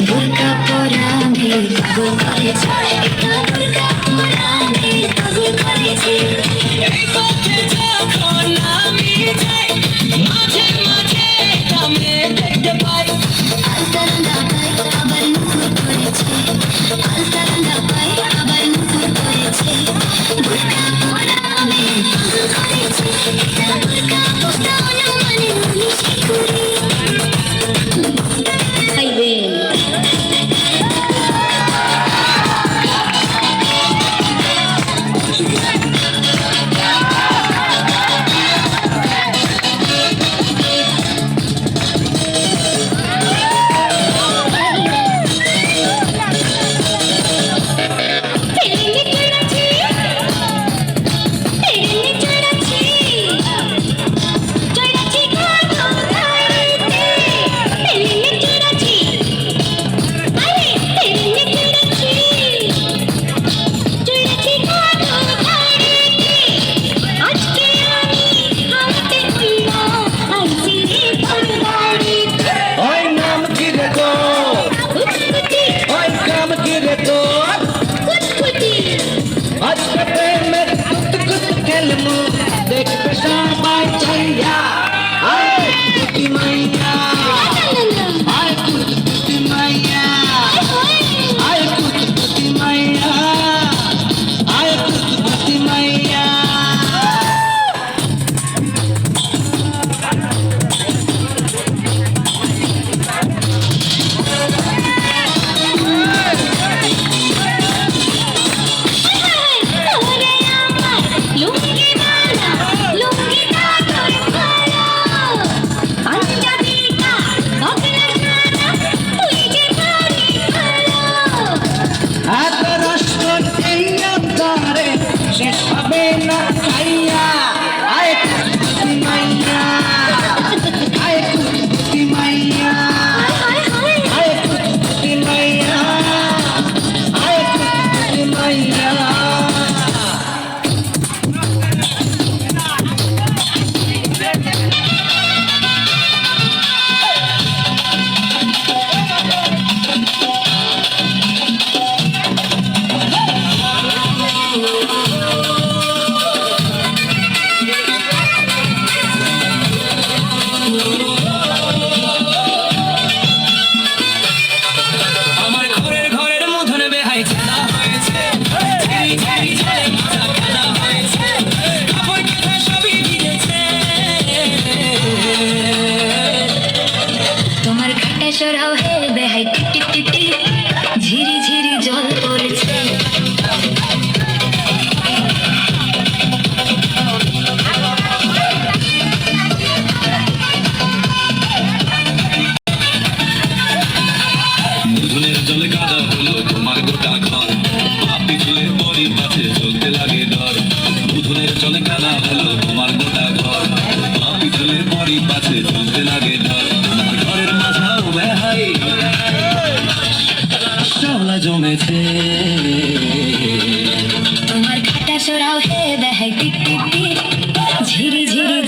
বুরকা পরা মেয়ে পাগল করেছে, এটা বুরকা পরা মেয়ে পাগল করেছে। এই পথে যখন আমি যাই মাঝে মাঝে আমি দেখতে পাই আলতারাঙ্গা পাই আবার নুপুর করেছে, আলতারাঙ্গা পাই আবার নুপুর করেছে। বুরকা পরা মেয়ে পাগল করেছে, এটা বুরকা পরা মানে মিষ্টি করে দেখবে সবাই চাইয়া আয় কুতি মাইয়া আয় কুতি মাইয়া আয় কুতি মাইয়া আয় কুতি মাইয়া। শেষ হবে না খাইয়া আয় কুতি মাইয়া আয় কুতি মাইয়া আয় কুতি মাইয়া আয় কুতি মাইয়া। তোমার ঘাটা সরাও হে বেহাই টিটি টিটি ঝিরি ঝিরি জল পড়েছে। বুধনের জলে কাদা হলো তোমার গোটা ঘর, আপনি চুলের পরই পাশে চলতে লাগে ডর। বুধনের জলে কাদা হলো তোমার গোটা ঘর, আপনি চুলের পরই পাশে চলতে লাগে ডর। তোমার ঘরের মাঝাও বেহাই শ্যাওলা জমেছে। তোমার ঘাটা সরাও হে বেহাই টিটি ঝিরি ঝিরি